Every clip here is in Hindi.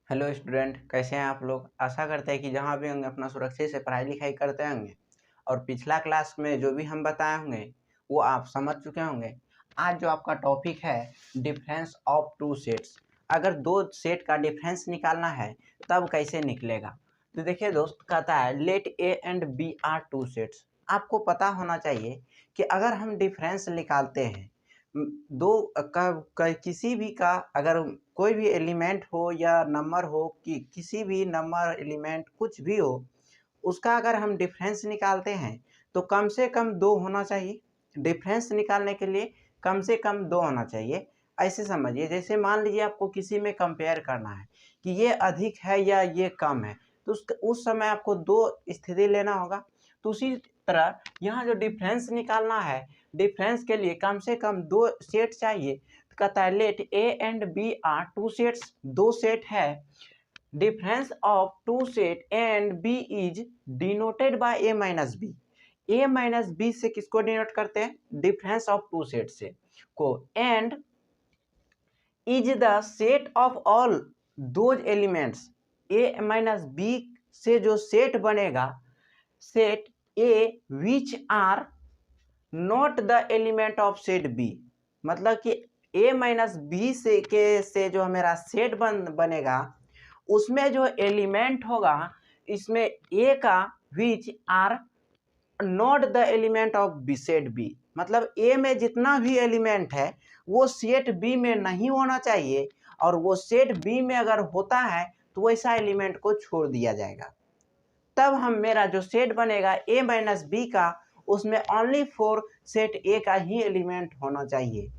हेलो स्टूडेंट, कैसे हैं आप लोग। आशा करते हैं कि जहां भी होंगे अपना सुरक्षित से पढ़ाई लिखाई करते होंगे और पिछला क्लास में जो भी हम बताए होंगे वो आप समझ चुके होंगे। आज जो आपका टॉपिक है डिफरेंस ऑफ टू सेट्स। अगर दो सेट का डिफरेंस निकालना है तब कैसे निकलेगा। तो देखिए दोस्त, कहता है let A and B are two sets. आपको पता होना चाहिए कि अगर हम डिफरेंस निकालते हैं किसी भी का, अगर कोई भी एलिमेंट हो या नंबर हो कि किसी भी नंबर एलिमेंट कुछ भी हो, उसका अगर हम डिफरेंस निकालते हैं तो कम से कम दो होना चाहिए। डिफरेंस निकालने के लिए कम से कम दो होना चाहिए। ऐसे समझिए, जैसे मान लीजिए आपको किसी में कंपेयर करना है कि ये अधिक है या ये कम है, तो उस समय आपको दो स्थिति लेना होगा। तो उसी तरह यहाँ जो डिफरेंस निकालना है, डिफरेंस के लिए कम से कम दो सेट चाहिए। तो कहता है let A and B are two sets, दो सेट है। Difference of two set and B is denoted by A minus B. A minus B से किसको डिनोट करते हैं? डिफरेंस ऑफ टू सेट से को। And is the set of all those elements. A minus B से जो सेट बनेगा, set A which are not the element of set B. मतलब कि ए माइनस बी से जो मेरा सेट बनेगा उसमें जो एलिमेंट होगा, इसमें ए का which are not the element of B set B. मतलब ए में जितना भी एलिमेंट है वो सेट बी में नहीं होना चाहिए, और वो सेट बी में अगर होता है तो वैसा एलिमेंट को छोड़ दिया जाएगा। तब हम मेरा जो सेट बनेगा ए माइनस बी का, उसमें ओनली फॉर सेट ए का ही एलिमेंट होना चाहिए।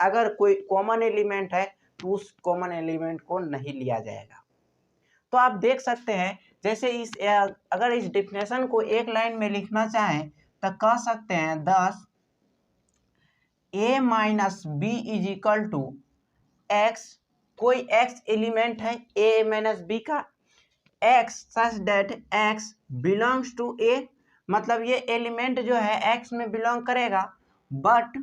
अगर कोई कॉमन एलिमेंट है तो उस कॉमन एलिमेंट को नहीं लिया जाएगा। तो आप देख सकते हैं, जैसे अगर इस डिफिनेशन को एक लाइन में लिखना चाहें तो कह सकते हैं 10 A minus B is equal to X. कोई एक्स एलिमेंट है ए माइनस बी का, x such that x belongs to a। मतलब ये एलिमेंट जो है x में बिलोंग करेगा, but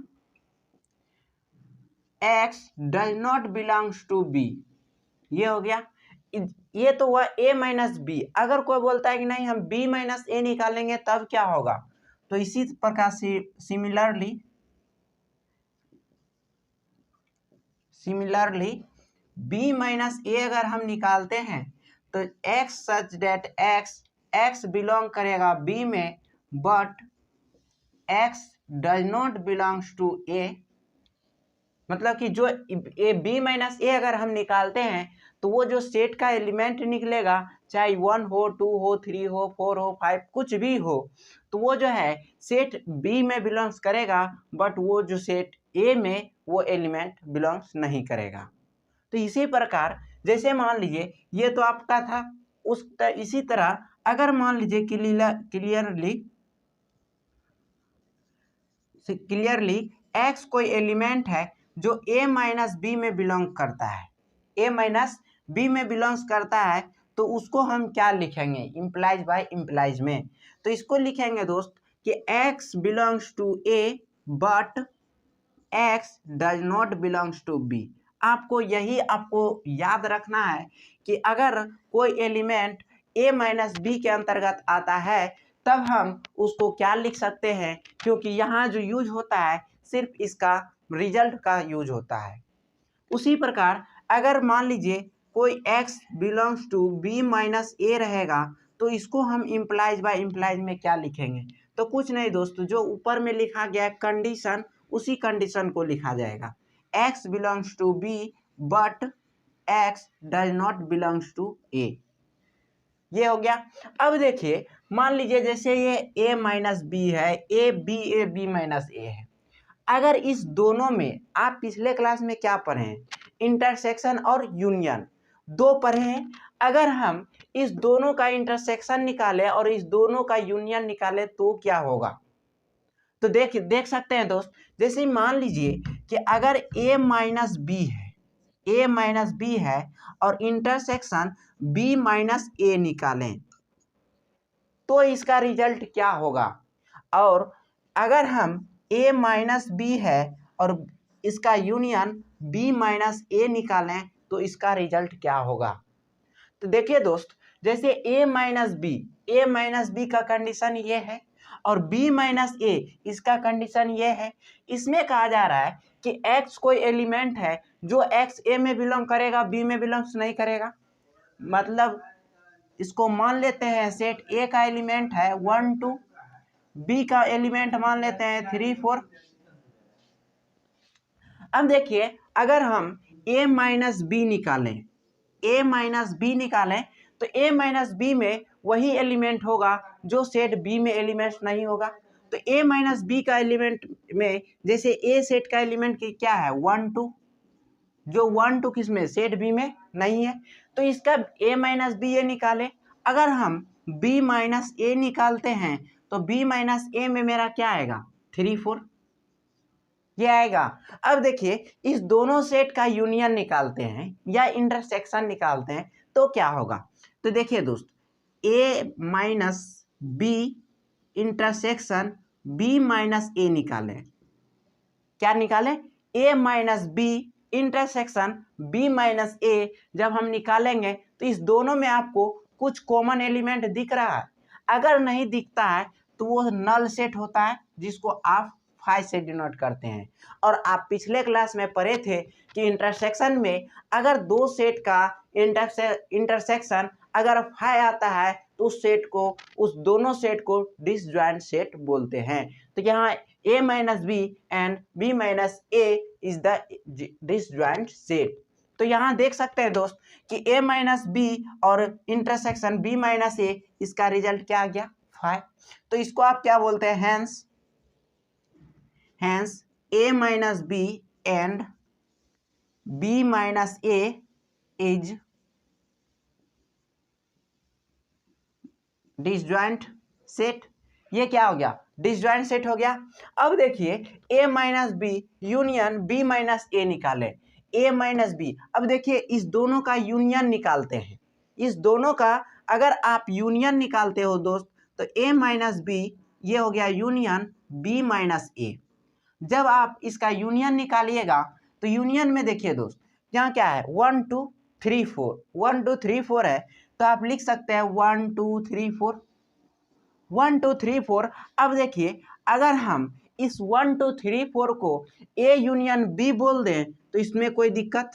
x does not belongs to b। ये हो गया। ये तो हुआ a माइनस बी। अगर कोई बोलता है कि नहीं हम b माइनस ए निकालेंगे तब क्या होगा, तो इसी प्रकार से सिमिलरली b माइनस ए अगर हम निकालते हैं तो x such that x belong करेगा b में, but x does not belongs to a। मतलब कि जो ए बी माइनस ए अगर हम निकालते हैं तो वो जो सेट का एलिमेंट निकलेगा, चाहे 1 हो 2 हो 3 हो 4 हो 5 कुछ भी हो, तो वो जो है सेट बी में बिलोंग्स करेगा, बट वो जो सेट ए में वो एलिमेंट बिलोंग्स नहीं करेगा। तो इसी प्रकार जैसे मान लीजिए ये तो आपका था, इसी तरह अगर मान लीजिए क्लियरली एक्स कोई एलिमेंट है जो ए माइनस बी में बिलोंग करता है, ए माइनस बी में बिलोंग्स करता है, तो उसको हम क्या लिखेंगे? इम्प्लाइज बाय इम्प्लाइज में। तो इसको लिखेंगे दोस्त कि X belongs to A but X does not belongs to B. आपको याद रखना है कि अगर कोई एलिमेंट ए माइनस बी के अंतर्गत आता है तब हम उसको क्या लिख सकते हैं, क्योंकि यहाँ जो यूज होता है सिर्फ इसका रिजल्ट का यूज होता है। उसी प्रकार अगर मान लीजिए कोई x belongs to b minus A रहेगा, तो इसको हम इम्प्लाइज बाय इम्प्लाइज में क्या लिखेंगे? तो कुछ नहीं दोस्तों, जो ऊपर में लिखा गया है कंडीशन, उसी कंडीशन को लिखा जाएगा। x belongs to b but x does not belongs to a। ये हो गया। अब देखिए, मान लीजिए जैसे ये a माइनस बी है, ए बी माइनस ए है। अगर इस दोनों में, आप पिछले क्लास में क्या पढ़े हैं? इंटरसेक्शन और यूनियन दो पढ़े हैं। अगर हम इस दोनों का इंटरसेक्शन निकाले और इस दोनों का यूनियन निकाले तो क्या होगा? तो देख सकते हैं दोस्त, जैसे मान लीजिए कि अगर a माइनस बी है, a माइनस बी है और इंटरसेक्शन b माइनस ए निकालें तो इसका रिजल्ट क्या होगा? और अगर हम a माइनस बी है और इसका यूनियन b माइनस ए निकालें तो इसका रिजल्ट क्या होगा? तो देखिए दोस्त, जैसे a माइनस बी का कंडीशन ये है और b माइनस ए इसका कंडीशन ये है। इसमें कहा जा रहा है कि x कोई एलिमेंट है जो x a में बिलोंग करेगा, b में बिलोंग्स नहीं करेगा। मतलब इसको मान लेते हैं सेट a का एलिमेंट है 1 2, b का एलिमेंट मान लेते हैं 3 4। अब देखिए, अगर हम a माइनस बी निकालें, तो a माइनस बी में वही एलिमेंट होगा जो सेट b में एलिमेंट नहीं होगा। तो a माइनस बी का एलिमेंट में जैसे a सेट का एलिमेंट क्या है 1 2, जो 1 2 किस में सेट b में नहीं है, तो इसका a माइनस बी ये निकाले। अगर हम b माइनस ए निकालते हैं तो b माइनस ए में मेरा क्या आएगा 3 4 ये आएगा। अब देखिए, इस दोनों सेट का यूनियन निकालते हैं या इंटरसेक्शन निकालते हैं तो क्या होगा। तो देखिए दोस्त, a minus B intersection b minus A निकालें। क्या निकालें? a minus B intersection b minus A जब हम निकालेंगे तो इस दोनों में आपको कुछ कॉमन एलिमेंट दिख रहा है। अगर नहीं दिखता है तो वो नल सेट होता है, जिसको आप फाई से डिनोट करते हैं। और आप पिछले क्लास में पढ़े थे कि इंटरसेक्शन में अगर दो सेट का इंटरसेक्शन अगर फाई आता है तो उस सेट को, उस दोनों सेट को डिसजॉइंट सेट बोलते हैं। तो यहाँ a minus B and b minus A is the disjoint set. तो यहाँ देख सकते हैं दोस्त कि a माइनस बी और इंटरसेक्शन b माइनस ए, इसका रिजल्ट क्या आ गया 5। तो इसको आप क्या बोलते हैं, hence a minus b and b minus a is disjoint set. ये क्या हो गया, डिसजॉइंट सेट हो गया। अब देखिए, a minus B union b minus A निकालें। a माइनस बी, अब देखिए इस दोनों का यूनियन निकालते हैं। इस दोनों का अगर आप यूनियन निकालते हो दोस्त तो a माइनस बी ये हो गया यूनियन b माइनस ए। जब आप इसका यूनियन निकालिएगा तो यूनियन में देखिए दोस्त, यहाँ क्या है 1 2 3 4, 1 2 3 4 है, तो आप लिख सकते हैं 1 2 3 4, 1 2 3 4। अब देखिए, अगर हम इस 1 2 3 4 को A यूनियन B बोल दें तो इसमें कोई दिक्कत,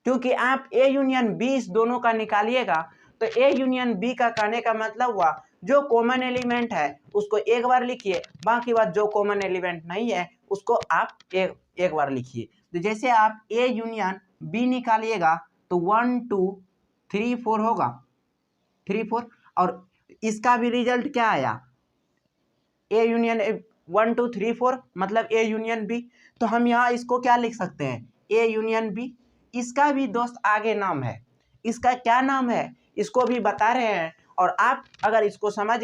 क्योंकि आप A यूनियन B इस दोनों का निकालिएगा तो A यूनियन B का कहने का मतलब हुआ जो कॉमन एलिमेंट है उसको एक बार लिखिए, बाकी बात जो कॉमन एलिमेंट नहीं है उसको आप एक बार लिखिए। तो जैसे आप A यूनियन B निकालिएगा तो 1 2 3 4 होगा, 3 4, और इसका भी रिजल्ट क्या आया A यूनियन 1 2 3 4 मतलब A यूनियन B। तो हम यहाँ इसको क्या लिख सकते हैं, A यूनियन B। इसका भी दोस्त आगे नाम है, इसका क्या नाम है इसको भी बता रहे हैं, और आप अगर इसको समझ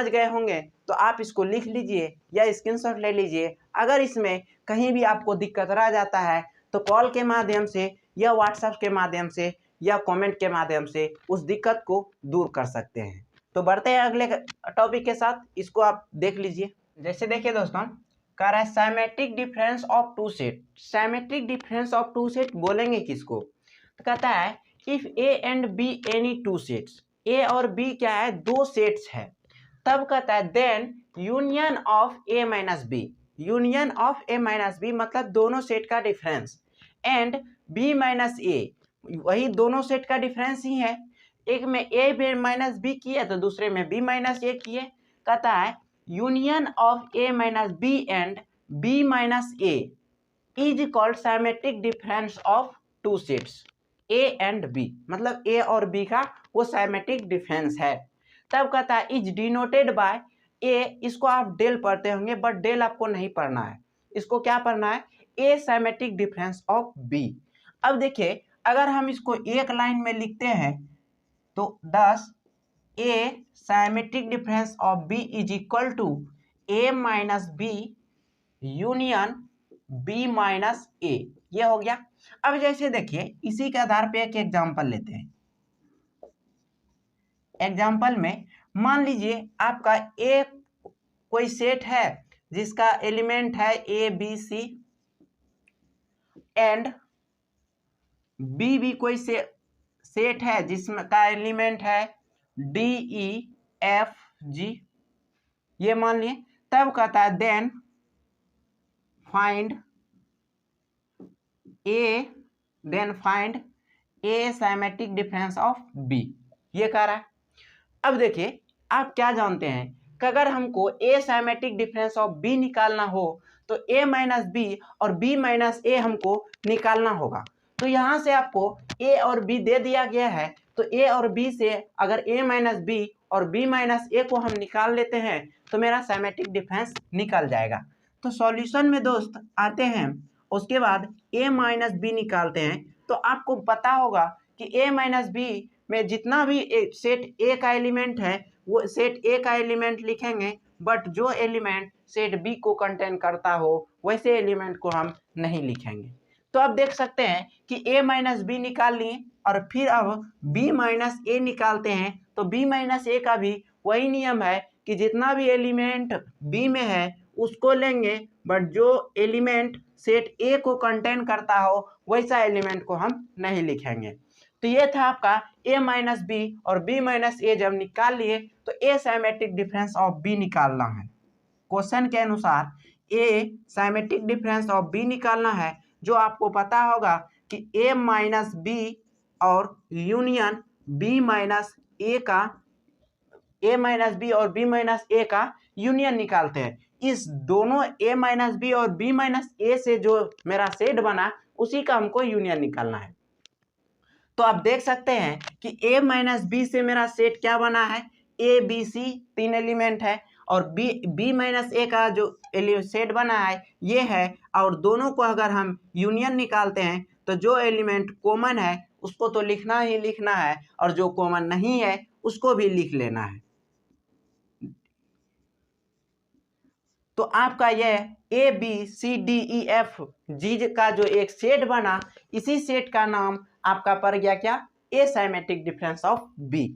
गए होंगे तो आप इसको लिख लीजिए या स्क्रीनशॉट ले लीजिए। अगर इसमें कहीं भी आपको दिक्कत रह जाता है तो कॉल के माध्यम से या व्हाट्सएप के माध्यम से या कमेंट के माध्यम से उस दिक्कत को दूर कर सकते हैं। तो बढ़ते हैं अगले टॉपिक के साथ, इसको आप देख लीजिए। जैसे देखिए दोस्तों, कह रहा है symmetric difference of two set. Symmetric difference of two set बोलेंगे किसको, तो कहता है if A and B any two sets, A और बी क्या है दो सेट्स है, तब कहता है then union of A minus B, union of A minus B मतलब दोनों सेट का difference, and B minus A वही दोनों सेट का डिफरेंस ही है, एक में ए माइनस बी किए तो दूसरे में बी माइनस ए किए। कहता है union of A minus B and B minus A is called symmetric difference of two sets A and B, मतलब ए और बी का वो साइमेट्रिक डिफरेंस है। तब कहता है इज डिनोटेड बाय ए, इसको आप डेल पढ़ते होंगे बट डेल आपको नहीं पढ़ना है, इसको क्या पढ़ना है ए साइमेट्रिक डिफरेंस ऑफ बी। अब देखिए, अगर हम इसको एक लाइन में लिखते हैं तो 10 A symmetric difference of B is equal to A minus B union B minus A, ये हो गया। अब जैसे देखिए, इसी के आधार पे एक एग्जांपल लेते हैं। एग्जांपल में मान लीजिए आपका एक कोई सेट है जिसका एलिमेंट है A B C and B भी कोई सेट है जिसमें का एलिमेंट है डी ई एफ जी, ये मान लिए, तब कहता है then find A symmetric difference of B, ये कह रहा है। अब देखिए आप क्या जानते हैं कि अगर हमको ए साइमेट्रिक डिफरेंस ऑफ बी निकालना हो तो ए माइनस बी और बी माइनस ए हमको निकालना होगा। तो यहाँ से आपको ए और बी दे दिया गया है, तो ए और बी से अगर ए माइनस बी और बी माइनस ए को हम निकाल लेते हैं तो मेरा साइमेट्रिक डिफरेंस निकल जाएगा। तो सॉल्यूशन में दोस्त आते हैं, उसके बाद ए माइनस बी निकालते हैं। तो आपको पता होगा कि ए माइनस बी में जितना भी सेट ए का एलिमेंट है वो सेट ए का एलिमेंट लिखेंगे, बट जो एलिमेंट सेट बी को कंटेन करता हो वैसे एलिमेंट को हम नहीं लिखेंगे। तो अब देख सकते हैं कि ए माइनस बी निकाल लिए और फिर अब बी माइनस ए निकालते हैं। तो बी माइनस ए का भी वही नियम है कि जितना भी एलिमेंट बी में है उसको लेंगे, बट जो एलिमेंट सेट ए को कंटेन करता हो वैसा एलिमेंट को हम नहीं लिखेंगे। तो ये था आपका ए माइनस बी और बी माइनस ए जब निकाल लिए तो ए साइमेट्रिक डिफरेंस ऑफ बी निकालना है। क्वेश्चन के अनुसार ए साइमेट्रिक डिफरेंस ऑफ बी निकालना है, जो आपको पता होगा कि ए माइनस बी और यूनियन बी माइनस ए का, ए माइनस बी और बी माइनस ए का यूनियन निकालते हैं। इस दोनों ए माइनस बी और बी माइनस ए से जो मेरा सेट बना उसी का हमको यूनियन निकालना है। तो आप देख सकते हैं कि ए माइनस बी से मेरा सेट क्या बना है, ए बी सी तीन एलिमेंट है, और बी माइनस ए का जो सेट बना है ये है, और दोनों को अगर हम यूनियन निकालते हैं तो जो एलिमेंट कॉमन है उसको तो लिखना ही लिखना है और जो कॉमन नहीं है उसको भी लिख लेना है। तो आपका यह A B C D E F G का जो एक सेट बना, इसी सेट का नाम आपका पड़ गया क्या, ए साइमेट्रिक डिफरेंस ऑफ बी।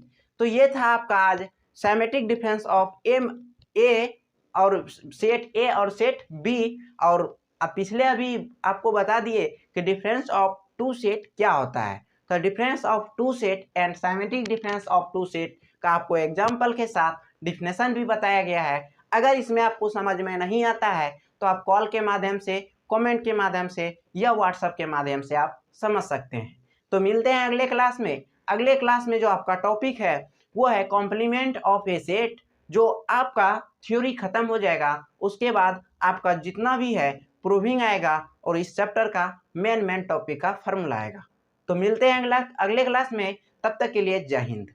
तो ये था आपका आज साइमेट्रिक डिफरेंस ऑफ ए और सेट बी। और पिछले अभी आपको बता दिए कि डिफरेंस ऑफ टू सेट क्या होता है। तो difference of two set and symmetric difference of two set का आपको एग्जाम्पल के साथ डिफिनेशन भी बताया गया है। अगर इसमें आपको समझ में नहीं आता है तो आप कॉल के माध्यम से, कमेंट के माध्यम से या व्हाट्सएप के माध्यम से आप समझ सकते हैं। तो मिलते हैं अगले क्लास में। अगले क्लास में जो आपका टॉपिक है वो है कॉम्प्लीमेंट ऑफ ए सेट, जो आपका थ्योरी खत्म हो जाएगा। उसके बाद आपका जितना भी है प्रूविंग आएगा और इस चैप्टर का मेन टॉपिक का फॉर्मूला आएगा। तो मिलते हैं अगले क्लास में, तब तक के लिए जय हिंद।